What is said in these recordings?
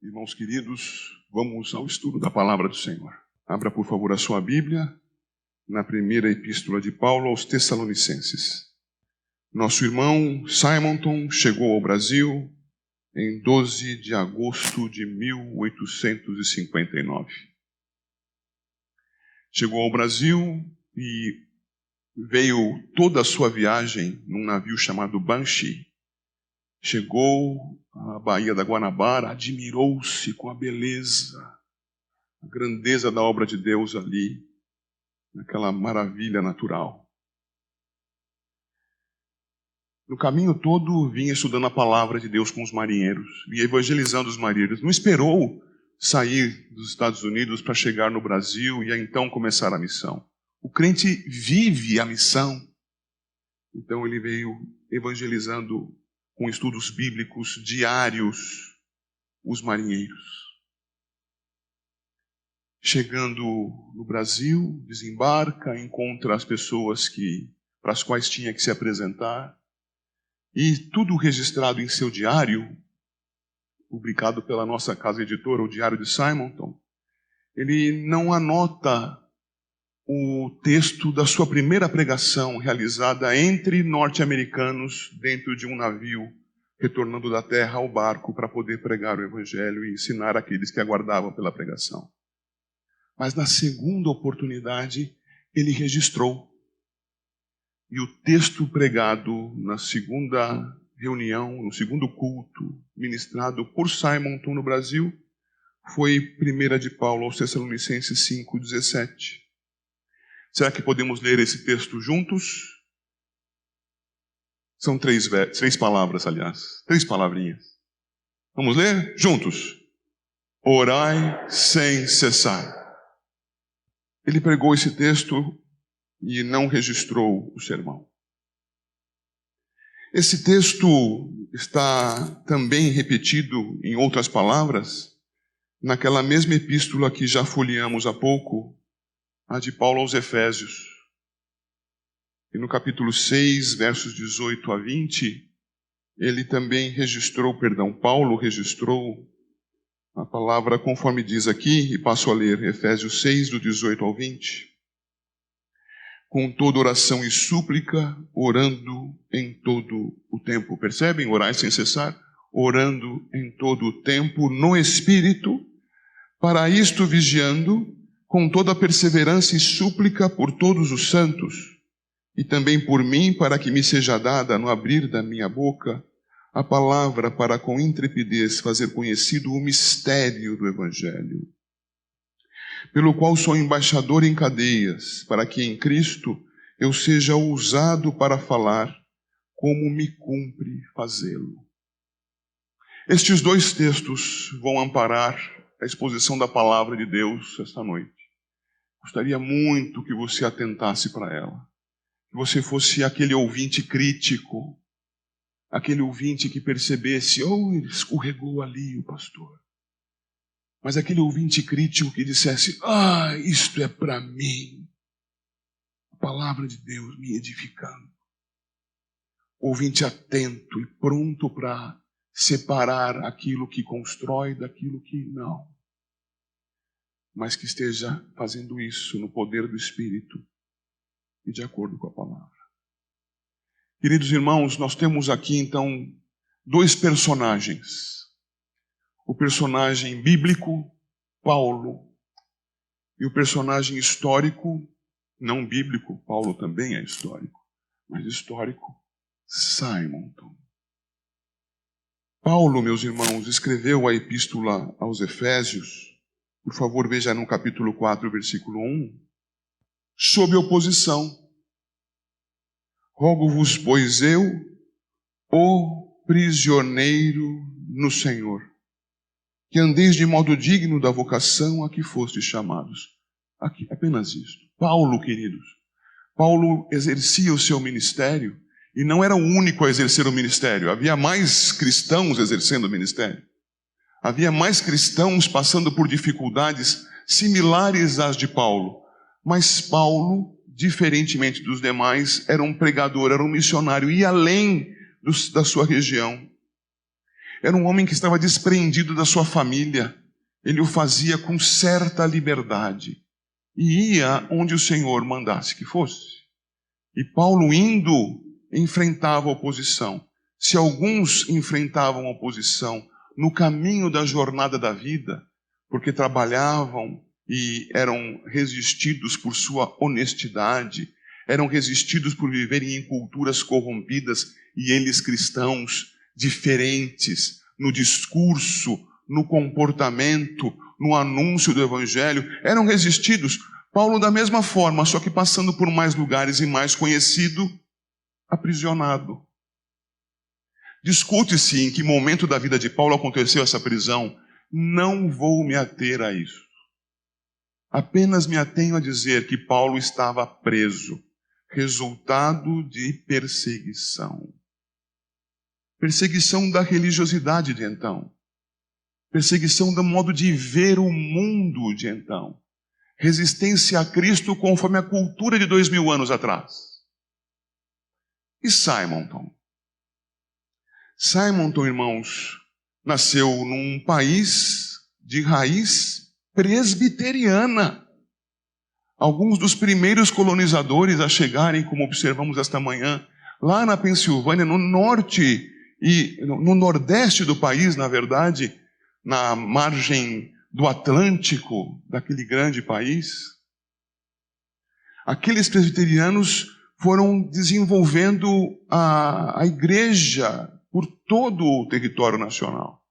Irmãos queridos, vamos ao estudo da palavra do Senhor. Abra, por favor, a sua Bíblia na primeira epístola de Paulo aos Tessalonicenses. Nosso irmão Simonton chegou ao Brasil em 12 de agosto de 1859. Chegou ao Brasil e veio toda a sua viagem num navio chamado Banshee. Chegou à Baía da Guanabara, admirou-se com a beleza, a grandeza da obra de Deus ali, naquela maravilha natural. No caminho todo, vinha estudando a palavra de Deus com os marinheiros, vinha evangelizando os marinheiros. Não esperou sair dos Estados Unidos para chegar no Brasil e então começar a missão. O crente vive a missão. Então ele veio evangelizando com estudos bíblicos diários os marinheiros. Chegando no Brasil, desembarca, encontra as pessoas para as quais tinha que se apresentar, e tudo registrado em seu diário, publicado pela nossa casa editora, o Diário de Simonton. Ele não anota o texto da sua primeira pregação realizada entre norte-americanos dentro de um navio, retornando da terra ao barco para poder pregar o evangelho e ensinar aqueles que aguardavam pela pregação. Mas na segunda oportunidade, ele registrou. E o texto pregado na segunda reunião, no segundo culto, ministrado por Simonton no Brasil, foi 1 de Paulo aos Tessalonicenses 5:17. Será que podemos ler esse texto juntos? São três palavras, aliás. 3 palavrinhas. Vamos ler juntos. Orai sem cessar. Ele pregou esse texto e não registrou o sermão. Esse texto está também repetido, em outras palavras, naquela mesma epístola que já folheamos há pouco, a de Paulo aos Efésios. E no capítulo 6, versos 18 a 20, Paulo registrou a palavra conforme diz aqui, e passo a ler Efésios 6, do 18 ao 20. Com toda oração e súplica, orando em todo o tempo. Percebem? Orai sem cessar. Orando em todo o tempo, no Espírito, para isto vigiando, com toda perseverança e súplica por todos os santos, e também por mim, para que me seja dada, no abrir da minha boca, a palavra para com intrepidez fazer conhecido o mistério do Evangelho, pelo qual sou embaixador em cadeias, para que em Cristo eu seja ousado para falar, como me cumpre fazê-lo. Estes 2 textos vão amparar a exposição da palavra de Deus esta noite. Gostaria muito que você atentasse para ela. Que você fosse aquele ouvinte crítico, aquele ouvinte que percebesse, ele escorregou ali o pastor. Mas aquele ouvinte crítico que dissesse, isto é para mim. A palavra de Deus me edificando. Ouvinte atento e pronto para separar aquilo que constrói daquilo que não. Mas que esteja fazendo isso no poder do Espírito e de acordo com a palavra. Queridos irmãos, nós temos aqui então 2 personagens. O personagem bíblico, Paulo, e o personagem histórico, não bíblico, Paulo também é histórico, mas histórico, Simonton. Paulo, meus irmãos, escreveu a epístola aos Efésios. Por favor, veja no capítulo 4, versículo 1. Sob oposição. Rogo-vos, pois eu, o prisioneiro no Senhor, que andeis de modo digno da vocação a que fostes chamados. Aqui, apenas isso. Paulo, queridos, Paulo exercia o seu ministério e não era o único a exercer o ministério. Havia mais cristãos exercendo o ministério. Havia mais cristãos passando por dificuldades similares às de Paulo. Mas Paulo, diferentemente dos demais, era um pregador, era um missionário, e além da sua região. Era um homem que estava desprendido da sua família. Ele o fazia com certa liberdade. E ia onde o Senhor mandasse que fosse. E Paulo, indo, enfrentava a oposição. Se alguns enfrentavam a oposição no caminho da jornada da vida, porque trabalhavam e eram resistidos por sua honestidade, eram resistidos por viverem em culturas corrompidas, e eles cristãos diferentes no discurso, no comportamento, no anúncio do Evangelho, eram resistidos. Paulo da mesma forma, só que passando por mais lugares e mais conhecido, aprisionado. Discute-se em que momento da vida de Paulo aconteceu essa prisão. Não vou me ater a isso. Apenas me atenho a dizer que Paulo estava preso, resultado de perseguição. Perseguição da religiosidade de então. Perseguição do modo de ver o mundo de então. Resistência a Cristo conforme a cultura de 2000 anos atrás. E Simonton? Simonton, irmãos, nasceu num país de raiz presbiteriana. Alguns dos primeiros colonizadores a chegarem, como observamos esta manhã, lá na Pensilvânia, no norte e no nordeste do país, na verdade, na margem do Atlântico, daquele grande país. Aqueles presbiterianos foram desenvolvendo a igreja por todo o território nacional.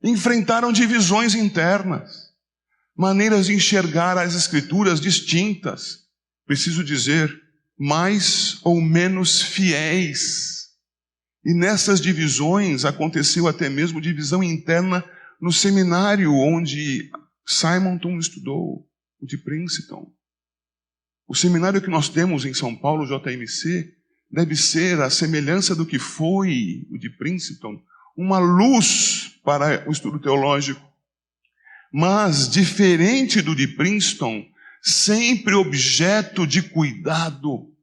Enfrentaram divisões internas, maneiras de enxergar as Escrituras distintas, preciso dizer, mais ou menos fiéis. E nessas divisões aconteceu até mesmo divisão interna no seminário onde Simonton estudou, o de Princeton. O seminário que nós temos em São Paulo, JMC, deve ser a semelhança do que foi o de Princeton, uma luz para o estudo teológico. Mas, diferente do de Princeton, sempre objeto de cuidado.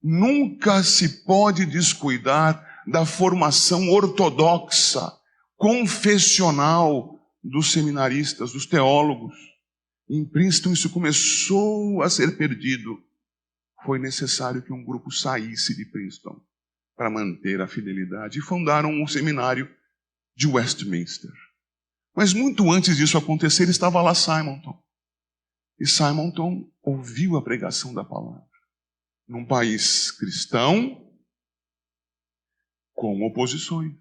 Nunca se pode descuidar da formação ortodoxa, confessional dos seminaristas, dos teólogos. Em Princeton isso começou a ser perdido. Foi necessário que um grupo saísse de Princeton para manter a fidelidade e fundaram um seminário de Westminster. Mas muito antes disso acontecer, estava lá Simonton. E Simonton ouviu a pregação da palavra. Num país cristão, com oposições.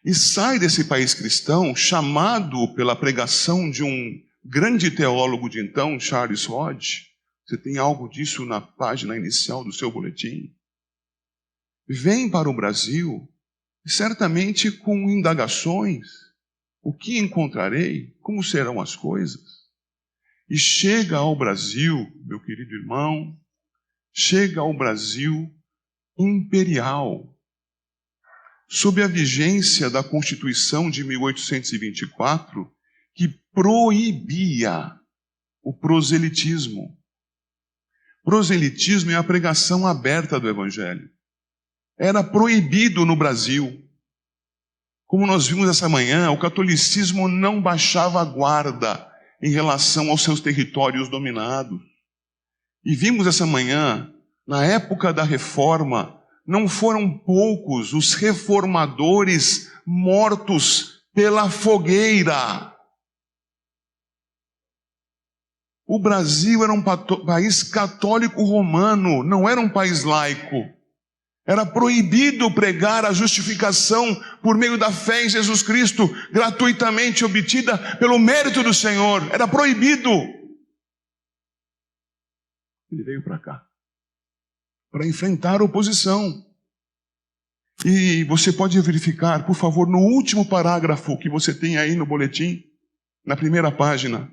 E sai desse país cristão, chamado pela pregação de um grande teólogo de então, Charles Hodge. Você tem algo disso na página inicial do seu boletim. Vem para o Brasil, certamente com indagações. O que encontrarei? Como serão as coisas? E chega ao Brasil, meu querido irmão, chega ao Brasil imperial, sob a vigência da Constituição de 1824, que proibia o proselitismo. Proselitismo é a pregação aberta do Evangelho. Era proibido no Brasil. Como nós vimos essa manhã, o catolicismo não baixava a guarda em relação aos seus territórios dominados. E vimos essa manhã, na época da Reforma, não foram poucos os reformadores mortos pela fogueira. O Brasil era um país católico romano, não era um país laico. Era proibido pregar a justificação por meio da fé em Jesus Cristo, gratuitamente obtida pelo mérito do Senhor. Era proibido. Ele veio para cá, para enfrentar a oposição. E você pode verificar, por favor, no último parágrafo que você tem aí no boletim, na primeira página.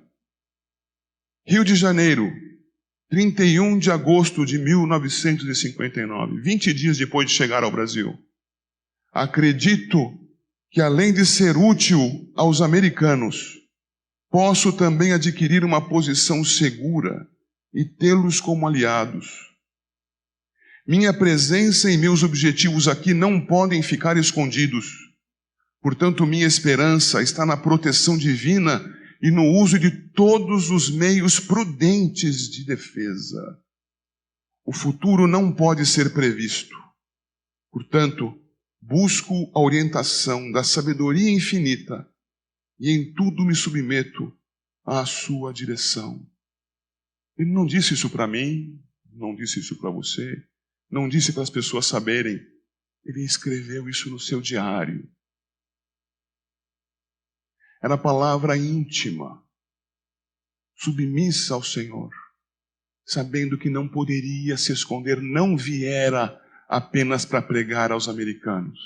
Rio de Janeiro, 31 de agosto de 1959, 20 dias depois de chegar ao Brasil. Acredito que, além de ser útil aos americanos, posso também adquirir uma posição segura e tê-los como aliados. Minha presença e meus objetivos aqui não podem ficar escondidos. Portanto, minha esperança está na proteção divina e no uso de todos os meios prudentes de defesa. O futuro não pode ser previsto. Portanto, busco a orientação da sabedoria infinita e em tudo me submeto à sua direção. Ele não disse isso para mim, não disse isso para você, não disse para as pessoas saberem. Ele escreveu isso no seu diário. Era palavra íntima, submissa ao Senhor, sabendo que não poderia se esconder, não viera apenas para pregar aos americanos.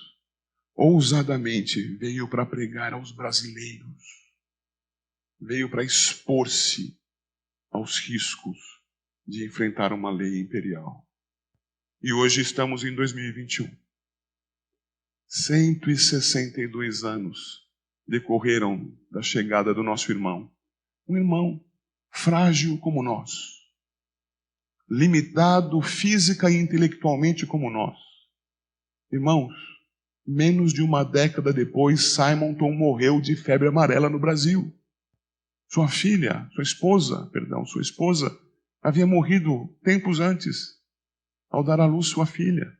Ousadamente veio para pregar aos brasileiros. Veio para expor-se aos riscos de enfrentar uma lei imperial. E hoje estamos em 2021. 162 anos decorreram da chegada do nosso irmão. Um irmão frágil como nós. Limitado física e intelectualmente como nós. Irmãos, menos de uma década depois, Simonton morreu de febre amarela no Brasil. Sua esposa, havia morrido tempos antes, ao dar à luz sua filha,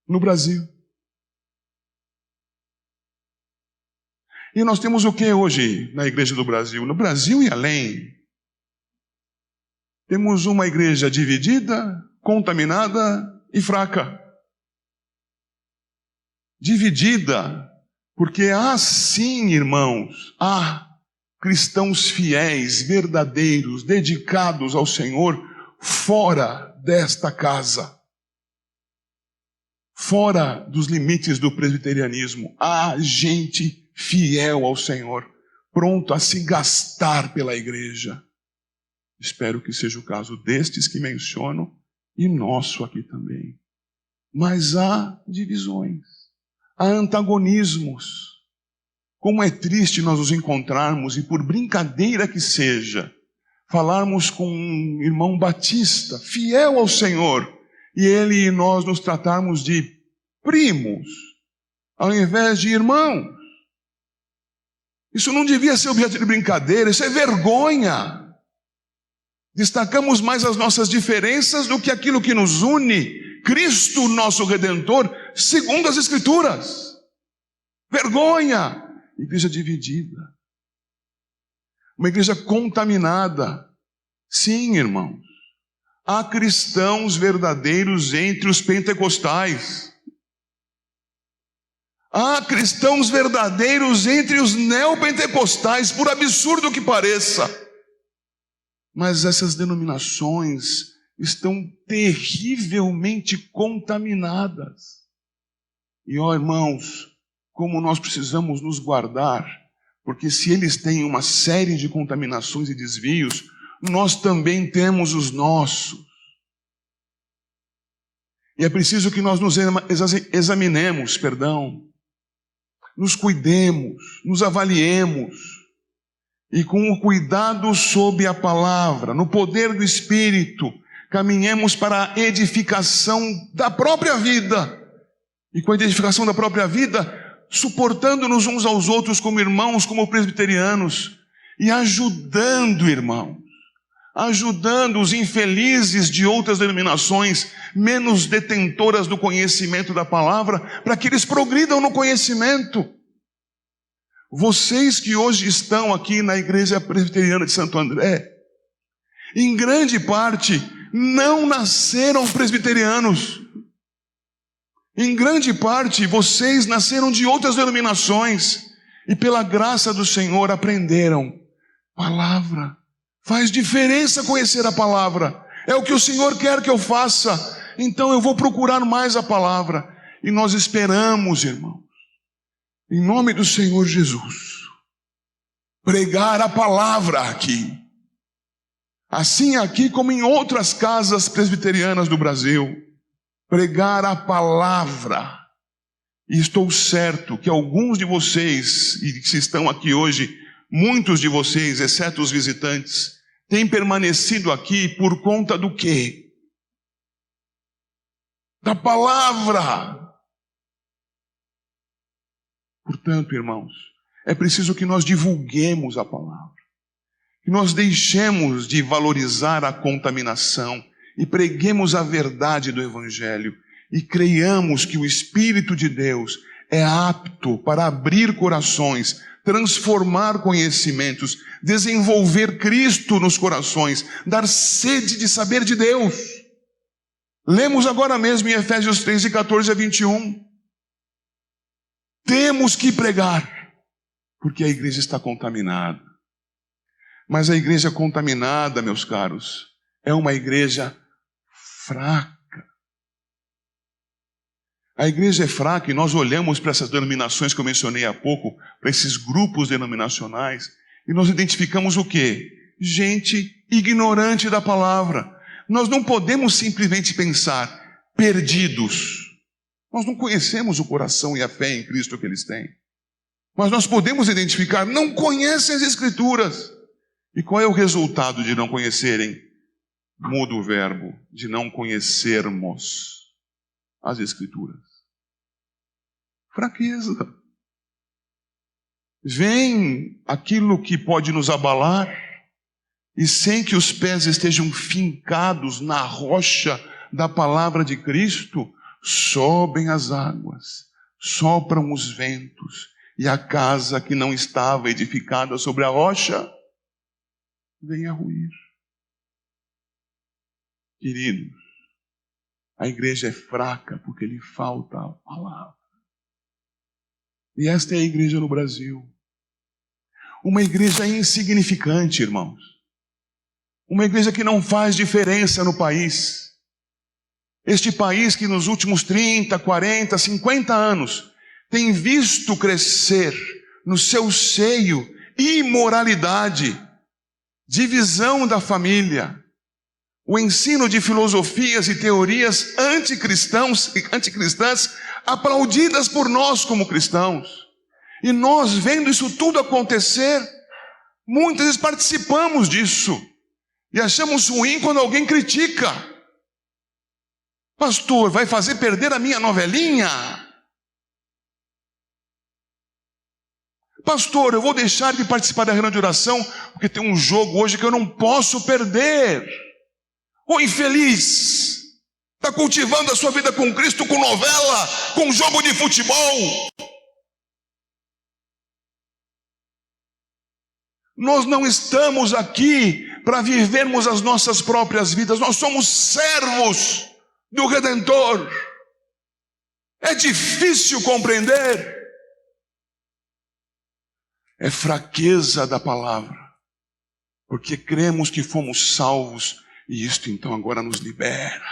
no Brasil. E nós temos o que hoje na Igreja do Brasil? No Brasil e além. Temos uma igreja dividida, contaminada e fraca. Dividida, porque há sim, irmãos, há cristãos fiéis, verdadeiros, dedicados ao Senhor, fora desta casa. Fora dos limites do presbiterianismo. Há gente fiel ao Senhor, pronto a se gastar pela igreja. Espero que seja o caso destes que menciono e nosso aqui também. Mas há divisões, há antagonismos. Como é triste nós nos encontrarmos e, por brincadeira que seja, falarmos com um irmão batista, fiel ao Senhor, e ele e nós nos tratarmos de primos, ao invés de irmãos. Isso não devia ser objeto de brincadeira, isso é vergonha. Destacamos mais as nossas diferenças do que aquilo que nos une, Cristo, nosso Redentor, segundo as Escrituras. Vergonha! Igreja dividida. Uma igreja contaminada. Sim, irmãos. Há cristãos verdadeiros entre os pentecostais. Há cristãos verdadeiros entre os neopentecostais, por absurdo que pareça. Mas essas denominações estão terrivelmente contaminadas. E, ó irmãos, como nós precisamos nos guardar, porque se eles têm uma série de contaminações e desvios, nós também temos os nossos. E é preciso que nós nos examinemos, nos cuidemos, nos avaliemos, e com o cuidado sob a palavra, no poder do Espírito, caminhemos para a edificação da própria vida. E com a edificação da própria vida, suportando-nos uns aos outros como irmãos, como presbiterianos, e ajudando, irmãos, ajudando os infelizes de outras denominações, menos detentoras do conhecimento da palavra, para que eles progridam no conhecimento. Vocês que hoje estão aqui na Igreja Presbiteriana de Santo André, em grande parte, não nasceram presbiterianos. Em grande parte, vocês nasceram de outras denominações e pela graça do Senhor aprenderam palavra. Faz diferença conhecer a palavra. É o que o Senhor quer que eu faça. Então eu vou procurar mais a palavra. E nós esperamos, irmão, em nome do Senhor Jesus, pregar a palavra aqui. Assim aqui como em outras casas presbiterianas do Brasil. Pregar a palavra. E estou certo que alguns de vocês, e que estão aqui hoje, muitos de vocês, exceto os visitantes, têm permanecido aqui por conta do quê? Da palavra. Portanto, irmãos, é preciso que nós divulguemos a palavra, que nós deixemos de valorizar a contaminação e preguemos a verdade do Evangelho e creiamos que o Espírito de Deus é apto para abrir corações, transformar conhecimentos, desenvolver Cristo nos corações, dar sede de saber de Deus. Lemos agora mesmo em Efésios 3, 14 a 21. Temos que pregar, porque a igreja está contaminada. Mas a igreja contaminada, meus caros, é uma igreja fraca. A igreja é fraca e nós olhamos para essas denominações que eu mencionei há pouco, para esses grupos denominacionais, e nós identificamos o quê? Gente ignorante da palavra. Nós não podemos simplesmente pensar, perdidos. Nós não conhecemos o coração e a fé em Cristo que eles têm. Mas nós podemos identificar, não conhecem as Escrituras. E qual é o resultado de não conhecerem? Muda o verbo, de não conhecermos as Escrituras. Fraqueza. Vem aquilo que pode nos abalar, e sem que os pés estejam fincados na rocha da palavra de Cristo, sobem as águas, sopram os ventos, e a casa que não estava edificada sobre a rocha vem a ruir. Queridos, a igreja é fraca porque lhe falta a palavra. E esta é a igreja no Brasil. Uma igreja insignificante, irmãos. Uma igreja que não faz diferença no país. Este país que nos últimos 30, 40, 50 anos tem visto crescer no seu seio imoralidade, divisão da família, o ensino de filosofias e teorias anticristãs, aplaudidas por nós como cristãos. E nós, vendo isso tudo acontecer, muitas vezes participamos disso. E achamos ruim quando alguém critica. Pastor, vai fazer perder a minha novelinha? Pastor, eu vou deixar de participar da reunião de oração porque tem um jogo hoje que eu não posso perder. Ô infeliz, está cultivando a sua vida com Cristo, com novela, com jogo de futebol. Nós não estamos aqui para vivermos as nossas próprias vidas, nós somos servos do Redentor. É difícil compreender. É fraqueza da palavra, porque cremos que fomos salvos e isto então agora nos libera.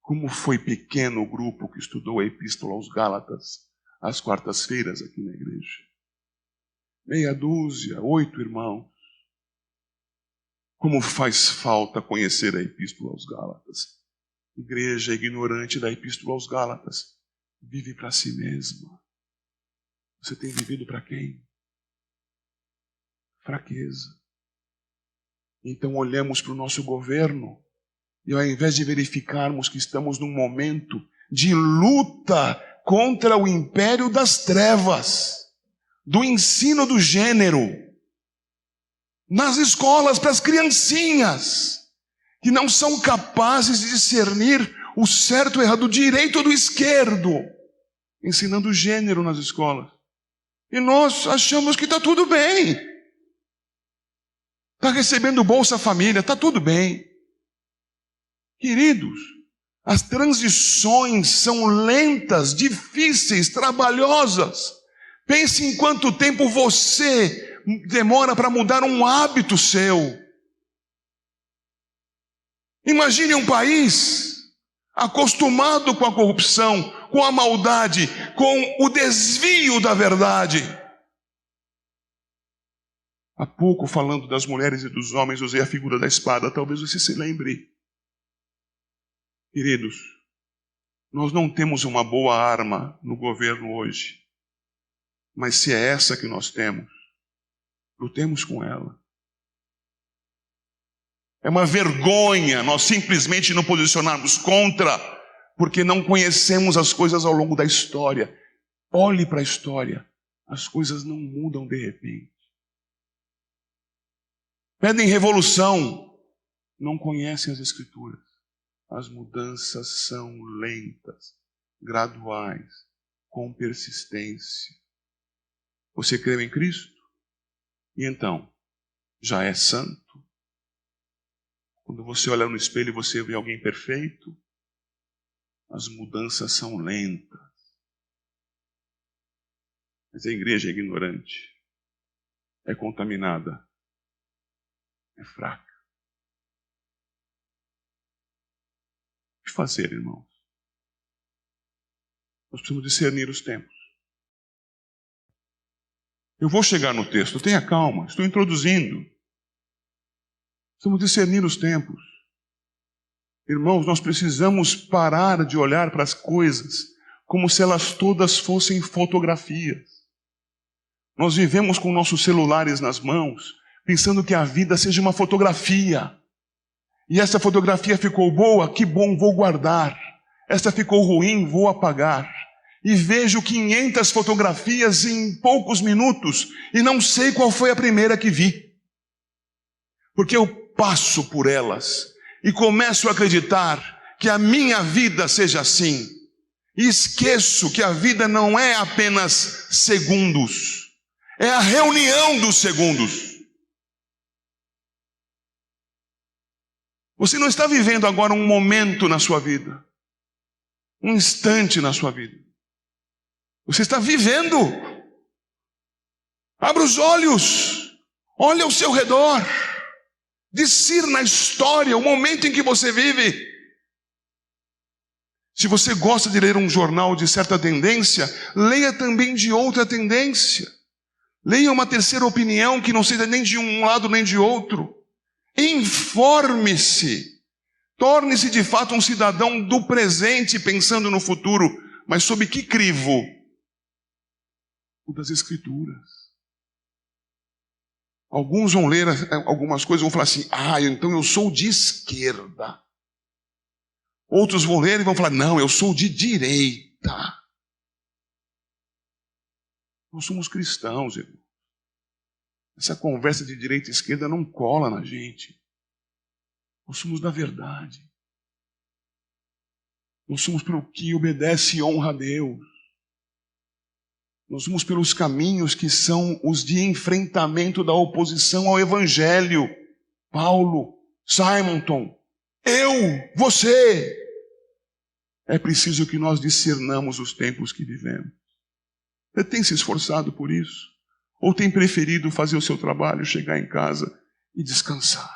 Como foi pequeno o grupo que estudou a Epístola aos Gálatas às quartas-feiras aqui na igreja. Meia dúzia, 8 irmãos. Como faz falta conhecer a Epístola aos Gálatas. Igreja ignorante da Epístola aos Gálatas vive para si mesma. Você tem vivido para quem? Fraqueza. Então olhamos para o nosso governo e ao invés de verificarmos que estamos num momento de luta contra o império das trevas, do ensino do gênero, nas escolas para as criancinhas, que não são capazes de discernir o certo e o errado, o direito do esquerdo, ensinando gênero nas escolas. E nós achamos que está tudo bem. Está recebendo Bolsa Família, está tudo bem. Queridos, as transições são lentas, difíceis, trabalhosas. Pense em quanto tempo você demora para mudar um hábito seu. Imagine um país acostumado com a corrupção, com a maldade, com o desvio da verdade. Há pouco, falando das mulheres e dos homens, usei a figura da espada. Talvez você se lembre. Queridos, nós não temos uma boa arma no governo hoje. Mas se é essa que nós temos, lutemos com ela. É uma vergonha nós simplesmente não posicionarmos contra, porque não conhecemos as coisas ao longo da história. Olhe para a história. As coisas não mudam de repente. Pedem revolução. Não conhecem as Escrituras. As mudanças são lentas, graduais, com persistência. Você crê em Cristo? E então, já é santo? Quando você olha no espelho e você vê alguém perfeito, as mudanças são lentas. Mas a igreja é ignorante, é contaminada, é fraca. O que fazer, irmãos? Nós precisamos discernir os tempos. Eu vou chegar no texto, tenha calma, estou introduzindo. Precisamos discernir os tempos. Irmãos, nós precisamos parar de olhar para as coisas como se elas todas fossem fotografias. Nós vivemos com nossos celulares nas mãos, pensando que a vida seja uma fotografia. E essa fotografia ficou boa, que bom, vou guardar. Essa ficou ruim, vou apagar. E vejo 500 fotografias em poucos minutos e não sei qual foi a primeira que vi. Porque eu passo por elas e começo a acreditar que a minha vida seja assim. E esqueço que a vida não é apenas segundos. É a reunião dos segundos. Você não está vivendo agora um momento na sua vida. Um instante na sua vida. Você está vivendo. Abra os olhos. Olhe ao seu redor. Discirna a história, o momento em que você vive. Se você gosta de ler um jornal de certa tendência, leia também de outra tendência. Leia uma terceira opinião que não seja nem de um lado nem de outro. Informe-se. Torne-se de fato um cidadão do presente pensando no futuro. Mas sob que crivo? O das Escrituras. Alguns vão ler algumas coisas e vão falar assim, então eu sou de esquerda. Outros vão ler e vão falar, não, eu sou de direita. Nós somos cristãos, irmão. Essa conversa de direita e esquerda não cola na gente. Nós somos da verdade. Nós somos pelo que obedece e honra a Deus. Nós somos pelos caminhos que são os de enfrentamento da oposição ao Evangelho. Paulo, Simonton, eu, você. É preciso que nós discernamos os tempos que vivemos. Você tem se esforçado por isso? Ou tem preferido fazer o seu trabalho, chegar em casa e descansar?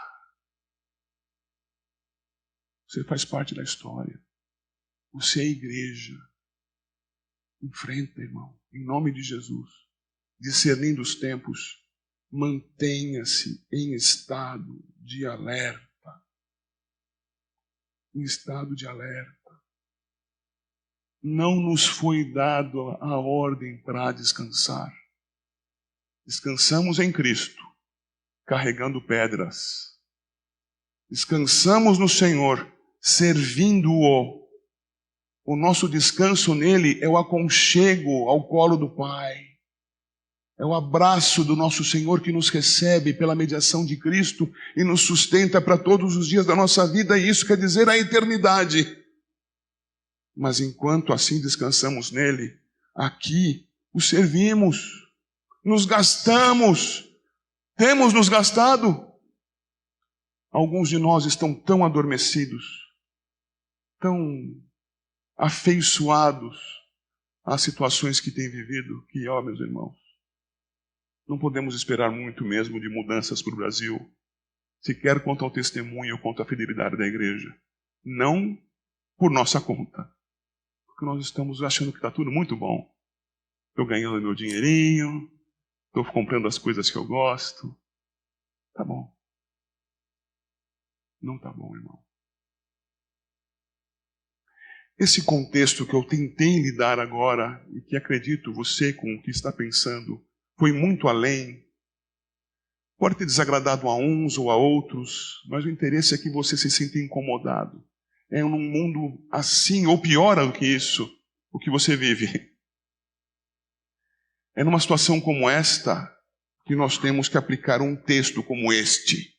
Você faz parte da história. Você é igreja. Enfrenta, irmão, em nome de Jesus. Discernindo os tempos, mantenha-se em estado de alerta. Em estado de alerta. Não nos foi dado a ordem para descansar. Descansamos em Cristo, carregando pedras. Descansamos no Senhor, servindo-o. O nosso descanso nele é o aconchego ao colo do Pai. É o abraço do nosso Senhor que nos recebe pela mediação de Cristo e nos sustenta para todos os dias da nossa vida, e isso quer dizer a eternidade. Mas enquanto assim descansamos nele, aqui o servimos, nos gastamos, temos nos gastado. Alguns de nós estão tão adormecidos, tão afeiçoados às situações que têm vivido, que, meus irmãos, não podemos esperar muito mesmo de mudanças para o Brasil, sequer quanto ao testemunho, quanto à fidelidade da igreja. Não por nossa conta, porque nós estamos achando que está tudo muito bom. Estou ganhando meu dinheirinho, estou comprando as coisas que eu gosto. Tá bom. Não tá bom, irmão. Esse contexto que eu tentei lhe dar agora, e que acredito você com o que está pensando, foi muito além. Pode ter desagradado a uns ou a outros, mas o interesse é que você se sinta incomodado. É num mundo assim, ou pior do que isso, o que você vive. É numa situação como esta que nós temos que aplicar um texto como este.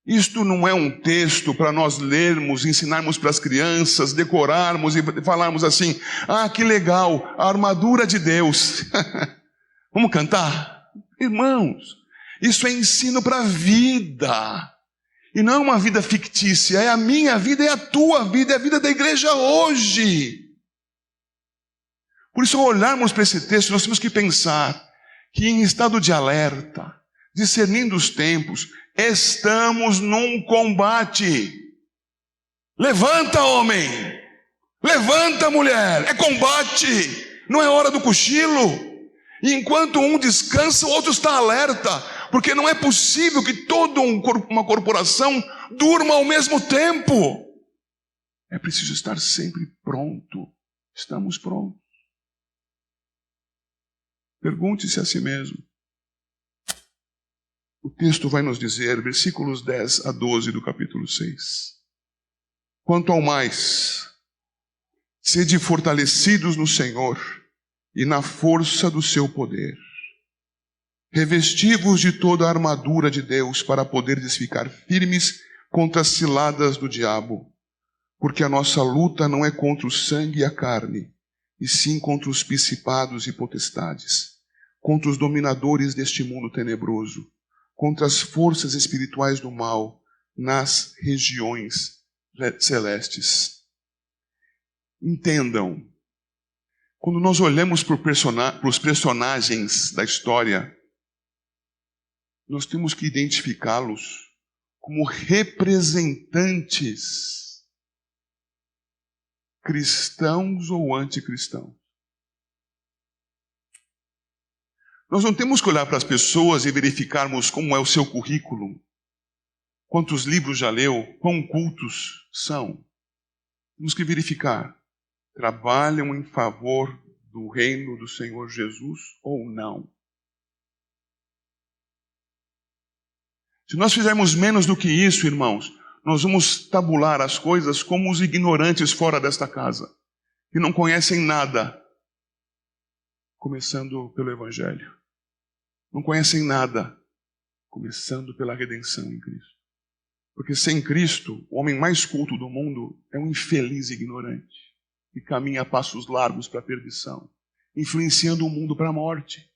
Isto não é um texto para nós lermos, ensinarmos para as crianças, decorarmos e falarmos assim: ah, que legal, a armadura de Deus. Vamos cantar? Irmãos, isso é ensino para a vida. E não é uma vida fictícia, é a minha vida, é a tua vida, é a vida da igreja hoje. Por isso, ao olharmos para esse texto, nós temos que pensar que em estado de alerta, discernindo os tempos, estamos num combate. Levanta, homem! Levanta, mulher! É combate! Não é hora do cochilo! E enquanto um descansa, o outro está alerta, porque não é possível que toda uma corporação durma ao mesmo tempo. É preciso estar sempre pronto. Estamos prontos. Pergunte-se a si mesmo. O texto vai nos dizer, versículos 10 a 12 do capítulo 6. Quanto ao mais, sede fortalecidos no Senhor e na força do seu poder. Revesti-vos de toda a armadura de Deus para poderes ficar firmes contra as ciladas do diabo. Porque a nossa luta não é contra o sangue e a carne, e sim contra os principados e potestades, contra os dominadores deste mundo tenebroso, contra as forças espirituais do mal nas regiões celestes. Entendam, quando nós olhamos para os personagens da história, nós temos que identificá-los como representantes cristãos ou anticristãos. Nós não temos que olhar para as pessoas e verificarmos como é o seu currículo, quantos livros já leu, quão cultos são. Temos que verificar, trabalham em favor do reino do Senhor Jesus ou não. Se nós fizermos menos do que isso, irmãos, nós vamos tabular as coisas como os ignorantes fora desta casa, que não conhecem nada, começando pelo Evangelho. Não conhecem nada, começando pela redenção em Cristo. Porque sem Cristo, o homem mais culto do mundo é um infeliz ignorante, que caminha a passos largos para a perdição, influenciando o mundo para a morte.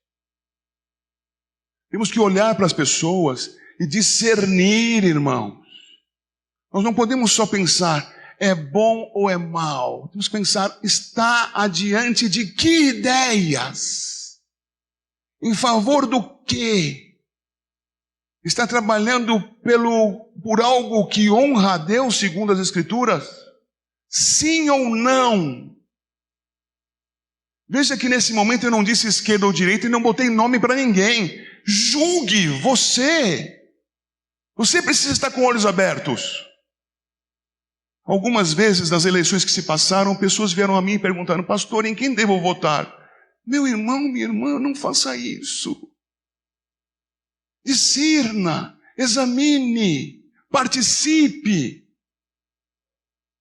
Temos que olhar para as pessoas e discernir, irmãos. Nós não podemos só pensar, é bom ou é mal. Temos que pensar, está adiante de que ideias? Em favor do quê? Está trabalhando por algo que honra a Deus, segundo as Escrituras? Sim ou não? Veja que nesse momento eu não disse esquerda ou direita e não botei nome para ninguém. Julgue você. Você precisa estar com olhos abertos. Algumas vezes, nas eleições que se passaram, pessoas vieram a mim e perguntaram, pastor, em quem devo votar? Meu irmão, minha irmã, não faça isso. Discirna, examine, participe.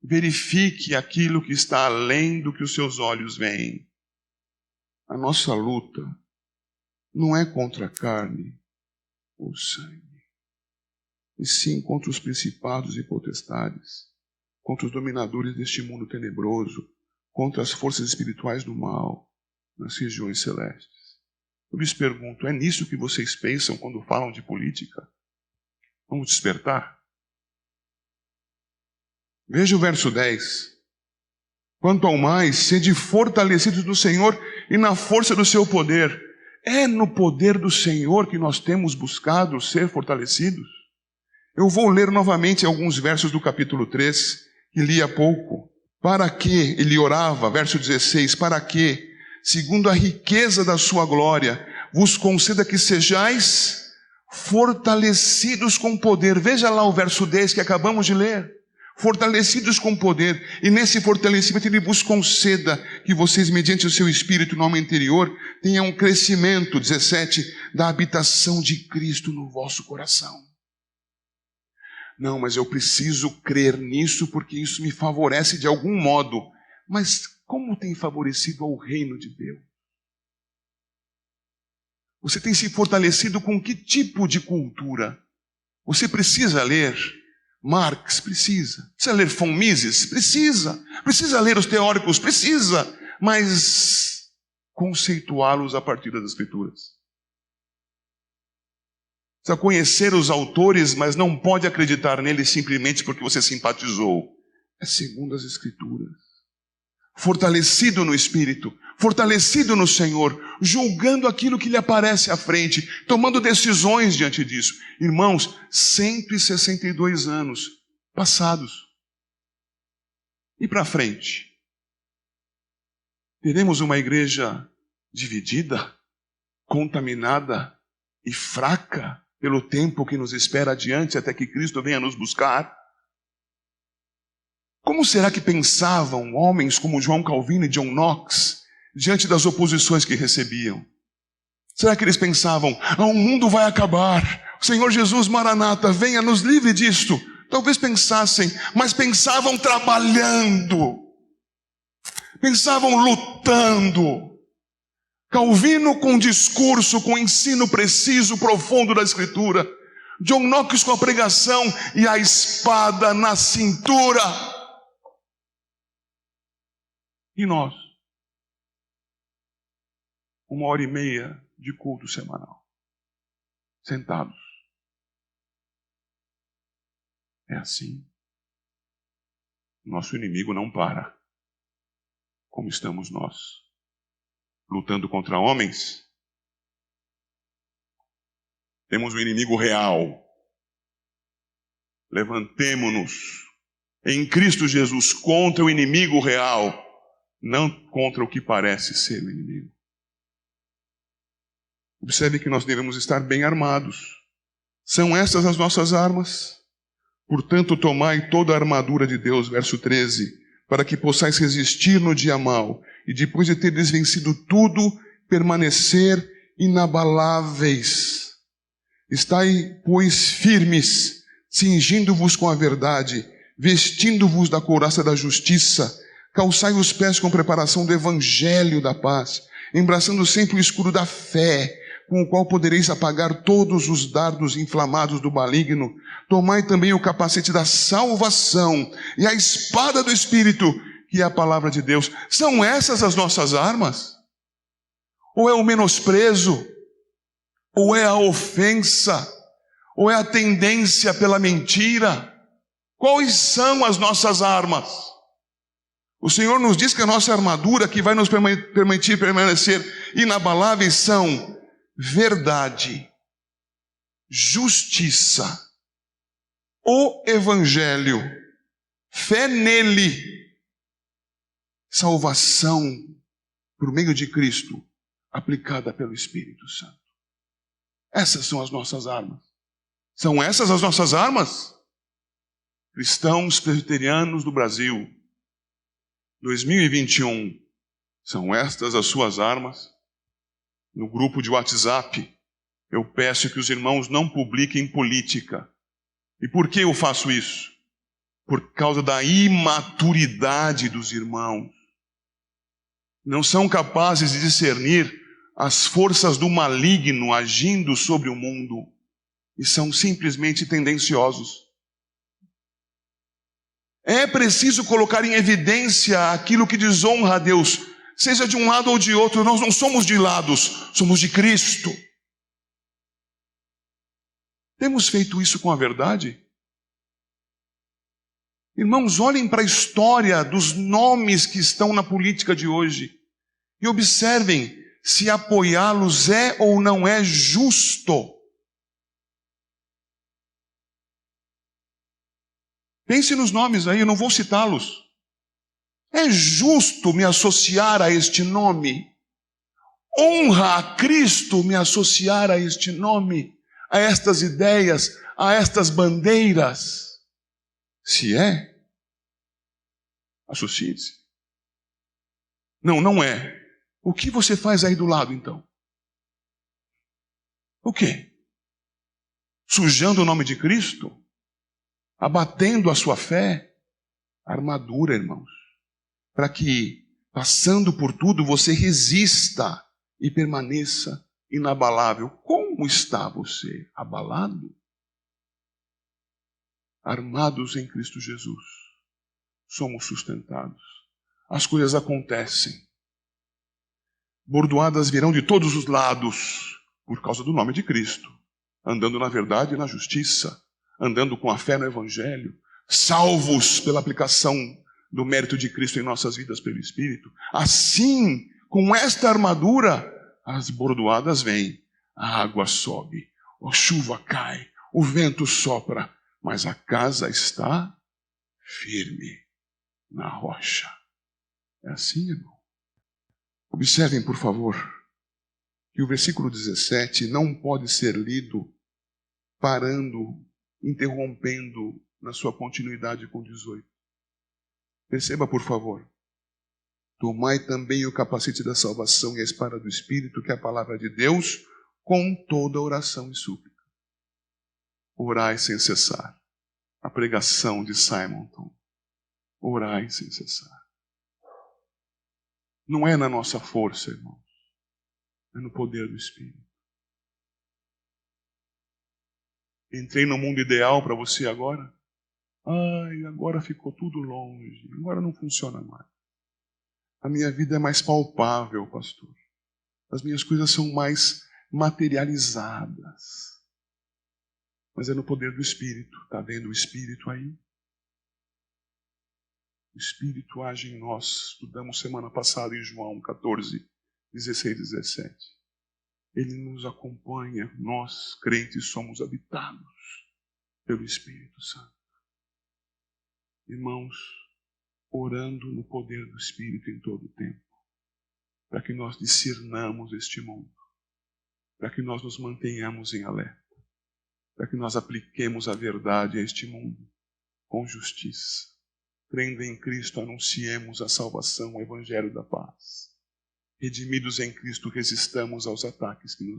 Verifique aquilo que está além do que os seus olhos veem. A nossa luta não é contra a carne ou sangue, e sim contra os principados e potestades, contra os dominadores deste mundo tenebroso, contra as forças espirituais do mal nas regiões celestes. Eu lhes pergunto, é nisso que vocês pensam quando falam de política? Vamos despertar? Veja o verso 10. Quanto ao mais, sede fortalecidos no Senhor e na força do seu poder. É no poder do Senhor que nós temos buscado ser fortalecidos? Eu vou ler novamente alguns versos do capítulo 3, que li há pouco. Para que ele orava, verso 16, para que, segundo a riqueza da sua glória, vos conceda que sejais fortalecidos com poder. Veja lá o verso 10 que acabamos de ler. Fortalecidos com poder, e nesse fortalecimento ele vos conceda que vocês, mediante o seu espírito no homem interior, tenham um crescimento, 17, da habitação de Cristo no vosso coração. Não, mas eu preciso crer nisso porque isso me favorece de algum modo. Mas como tem favorecido ao reino de Deus? Você tem se fortalecido com que tipo de cultura? Você precisa ler Marx? Precisa. Precisa ler von Mises? Precisa. Precisa ler os teóricos? Precisa. Mas conceituá-los a partir das Escrituras. Precisa conhecer os autores, mas não pode acreditar neles simplesmente porque você simpatizou. É segundo as Escrituras. Fortalecido no Espírito, fortalecido no Senhor, julgando aquilo que lhe aparece à frente, tomando decisões diante disso. Irmãos, 162 anos passados. E para frente? Teremos uma igreja dividida, contaminada e fraca pelo tempo que nos espera adiante até que Cristo venha nos buscar? Como será que pensavam homens como João Calvino e John Knox diante das oposições que recebiam? Será que eles pensavam, o mundo vai acabar, o Senhor Jesus Maranata, venha, nos livre disto? Talvez pensassem, mas pensavam trabalhando, pensavam lutando. Calvino com discurso, com ensino preciso, profundo da Escritura. John Knox com a pregação e a espada na cintura. E nós? 1h30 de culto semanal. Sentados. É assim. Nosso inimigo não para. Como estamos nós? Lutando contra homens? Temos um inimigo real. Levantemo-nos em Cristo Jesus contra o inimigo real, não contra o que parece ser o inimigo. Observe que nós devemos estar bem armados. São estas as nossas armas. Portanto, tomai toda a armadura de Deus, verso 13, para que possais resistir no dia mau, e depois de teres vencido tudo, permanecer inabaláveis. Estai, pois, firmes, cingindo-vos com a verdade, vestindo-vos da couraça da justiça, calçai os pés com preparação do evangelho da paz, embraçando sempre o escudo da fé, com o qual podereis apagar todos os dardos inflamados do maligno. Tomai também o capacete da salvação e a espada do Espírito, que é a palavra de Deus. São essas as nossas armas? Ou é o menosprezo? Ou é a ofensa? Ou é a tendência pela mentira? Quais são as nossas armas? O Senhor nos diz que a nossa armadura, que vai nos permitir permanecer inabaláveis, são verdade, justiça, o Evangelho, fé nele, salvação por meio de Cristo, aplicada pelo Espírito Santo. Essas são as nossas armas. São essas as nossas armas? Cristãos presbiterianos do Brasil, 2021, são estas as suas armas? No grupo de WhatsApp, eu peço que os irmãos não publiquem política. E por que eu faço isso? Por causa da imaturidade dos irmãos. Não são capazes de discernir as forças do maligno agindo sobre o mundo. E são simplesmente tendenciosos. É preciso colocar em evidência aquilo que desonra a Deus, seja de um lado ou de outro. Nós não somos de lados, somos de Cristo. Temos feito isso com a verdade? Irmãos, olhem para a história dos nomes que estão na política de hoje e observem se apoiá-los é ou não é justo. Pense nos nomes aí, eu não vou citá-los. É justo me associar a este nome? Honra a Cristo me associar a este nome, a estas ideias, a estas bandeiras? Se é, associe-se. Não, não é. O que você faz aí do lado, então? O quê? Sujando o nome de Cristo? Abatendo a sua fé? Armadura, irmãos. Para que, passando por tudo, você resista e permaneça inabalável. Como está você? Abalado? Armados em Cristo Jesus, somos sustentados. As coisas acontecem. Bordoadas virão de todos os lados, por causa do nome de Cristo. Andando na verdade e na justiça, andando com a fé no Evangelho, salvos pela aplicação do mérito de Cristo em nossas vidas pelo Espírito. Assim, com esta armadura, as bordoadas vêm, a água sobe, a chuva cai, o vento sopra, mas a casa está firme na rocha. É assim, irmão. Observem, por favor, que o versículo 17 não pode ser lido parando, interrompendo na sua continuidade com 18. Perceba, por favor. Tomai também o capacete da salvação e a espada do Espírito, que é a palavra de Deus, com toda oração e súplica. Orai sem cessar. A pregação de Simonton. Orai sem cessar. Não é na nossa força, irmãos. É no poder do Espírito. Entrei no mundo ideal para você agora. Ai, agora ficou tudo longe. Agora não funciona mais. A minha vida é mais palpável, pastor. As minhas coisas são mais materializadas. Mas é no poder do Espírito. Está vendo o Espírito aí? O Espírito age em nós. Estudamos semana passada em João 14, 16 e 17. Ele nos acompanha. Nós, crentes, somos habitados pelo Espírito Santo. Irmãos, orando no poder do Espírito em todo o tempo, para que nós discernamos este mundo, para que nós nos mantenhamos em alerta, para que nós apliquemos a verdade a este mundo com justiça. Crendo em Cristo, anunciemos a salvação, o Evangelho da paz. Redimidos em Cristo, resistamos aos ataques que nos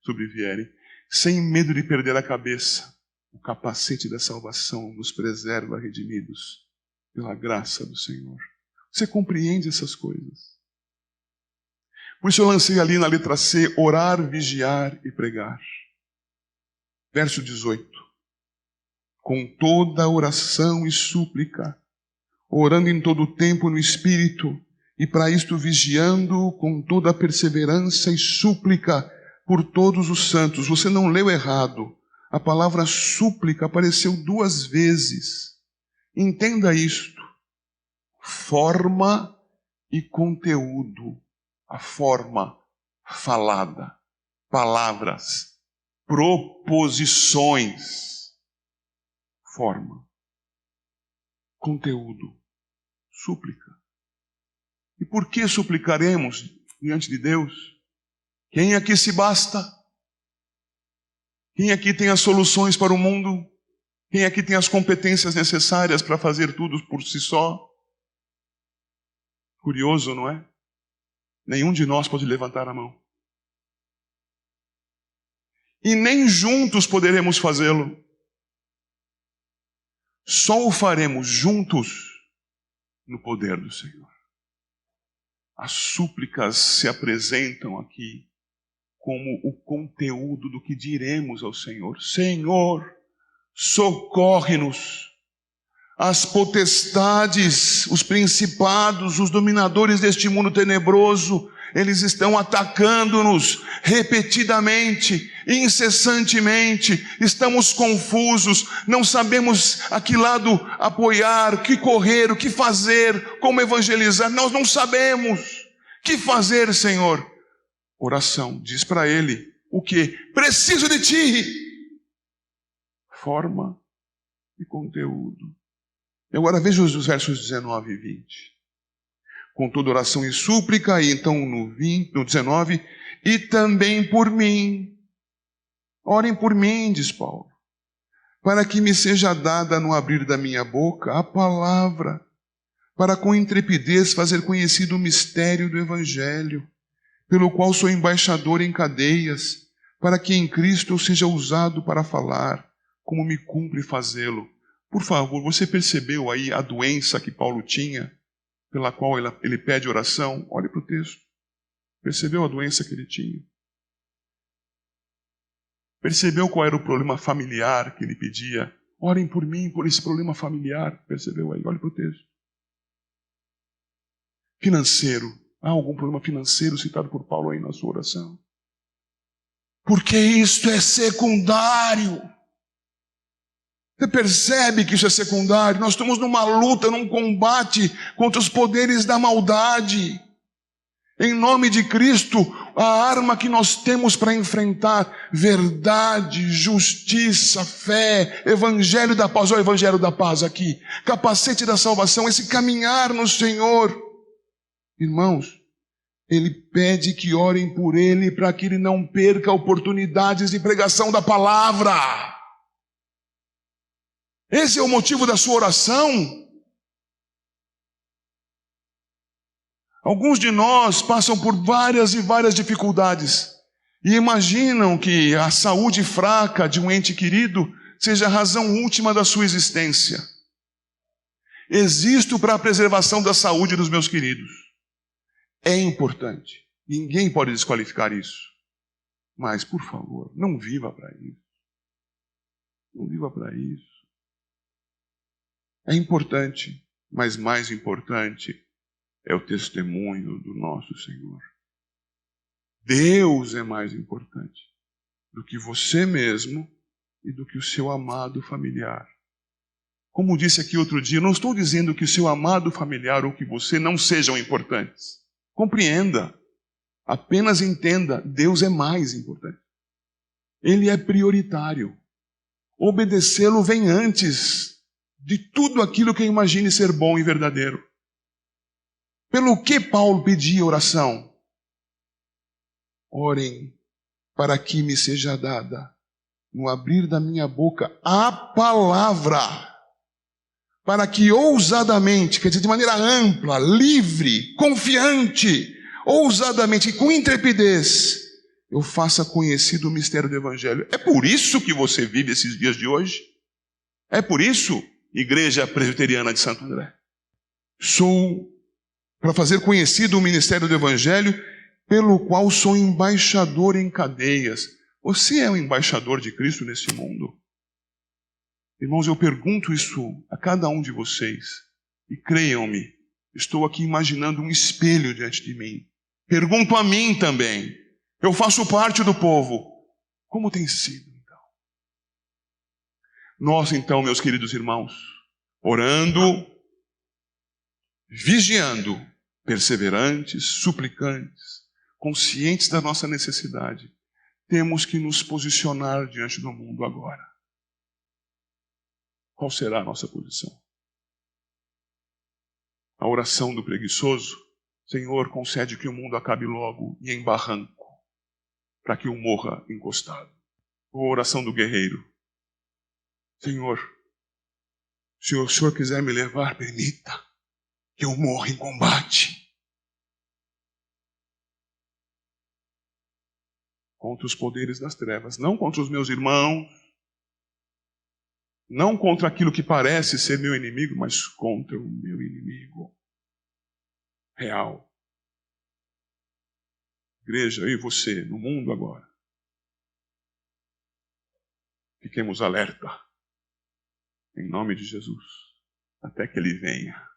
sobrevierem, sem medo de perder a cabeça. O capacete da salvação nos preserva redimidos pela graça do Senhor. Você compreende essas coisas? Por isso eu lancei ali na letra C, orar, vigiar e pregar. Verso 18. Com toda oração e súplica, orando em todo o tempo no Espírito, e para isto vigiando com toda perseverança e súplica por todos os santos. Você não leu errado. A palavra súplica apareceu 2 vezes. Entenda isto. Forma e conteúdo. A forma falada. Palavras. Proposições. Forma. Conteúdo. Súplica. E por que suplicaremos diante de Deus? Quem aqui se basta? Quem aqui tem as soluções para o mundo? Quem aqui tem as competências necessárias para fazer tudo por si só? Curioso, não é? Nenhum de nós pode levantar a mão. E nem juntos poderemos fazê-lo. Só o faremos juntos no poder do Senhor. As súplicas se apresentam aqui como o conteúdo do que diremos ao Senhor. Senhor, socorre-nos. As potestades, os principados, os dominadores deste mundo tenebroso, eles estão atacando-nos repetidamente, incessantemente. Estamos confusos, não sabemos a que lado apoiar, o que correr, o que fazer, como evangelizar. Nós não sabemos. O que fazer, Senhor? Oração. Diz para ele o que? Preciso de ti. Forma e conteúdo. E agora veja os versos 19 e 20. Com toda oração e súplica, e então no 19, e também por mim. Orem por mim, diz Paulo, para que me seja dada no abrir da minha boca a palavra, para com intrepidez fazer conhecido o mistério do Evangelho, pelo qual sou embaixador em cadeias, para que em Cristo eu seja usado para falar, como me cumpre fazê-lo. Por favor, você percebeu aí a doença que Paulo tinha, pela qual ele pede oração? Olhe para o texto. Percebeu a doença que ele tinha? Percebeu qual era o problema familiar que ele pedia? Orem por mim, por esse problema familiar. Percebeu aí? Olhe para o texto. Financeiro. Há algum problema financeiro citado por Paulo aí na sua oração? Porque isto é secundário. Você percebe que isso é secundário? Nós estamos numa luta, num combate contra os poderes da maldade. Em nome de Cristo, a arma que nós temos para enfrentar verdade, justiça, fé, evangelho da paz, olha o evangelho da paz aqui, capacete da salvação, esse caminhar no Senhor. Irmãos, ele pede que orem por ele para que ele não perca oportunidades de pregação da palavra. Esse é o motivo da sua oração. Alguns de nós passam por várias e várias dificuldades e imaginam que a saúde fraca de um ente querido seja a razão última da sua existência. Existo para a preservação da saúde dos meus queridos. É importante. Ninguém pode desqualificar isso. Mas, por favor, não viva para isso. Não viva para isso. É importante, mas mais importante é o testemunho do nosso Senhor. Deus é mais importante do que você mesmo e do que o seu amado familiar. Como disse aqui outro dia, eu não estou dizendo que o seu amado familiar ou que você não sejam importantes. Compreenda, apenas entenda, Deus é mais importante. Ele é prioritário. Obedecê-lo vem antes de tudo aquilo que imagine ser bom e verdadeiro. Pelo que Paulo pedia oração? Orem para que me seja dada, no abrir da minha boca, a palavra, para que ousadamente, quer dizer, de maneira ampla, livre, confiante, ousadamente, com intrepidez, eu faça conhecido o mistério do Evangelho. É por isso que você vive esses dias de hoje? É por isso, Igreja Presbiteriana de Santo André? Para fazer conhecido o ministério do Evangelho, pelo qual sou embaixador em cadeias. Você é um embaixador de Cristo nesse mundo? Irmãos, eu pergunto isso a cada um de vocês. E creiam-me, estou aqui imaginando um espelho diante de mim. Pergunto a mim também. Eu faço parte do povo. Como tem sido, então? Nós, então, meus queridos irmãos, orando, vigiando, perseverantes, suplicantes, conscientes da nossa necessidade, temos que nos posicionar diante do mundo agora. Qual será a nossa posição? A oração do preguiçoso: Senhor, concede que o mundo acabe logo e em barranco, para que eu morra encostado. Ou a oração do guerreiro: Senhor, se o Senhor quiser me levar, permita que eu morra em combate. Contra os poderes das trevas, não contra os meus irmãos, não contra aquilo que parece ser meu inimigo, mas contra o meu inimigo real. Igreja, eu e você, no mundo agora, fiquemos alerta, em nome de Jesus, até que Ele venha.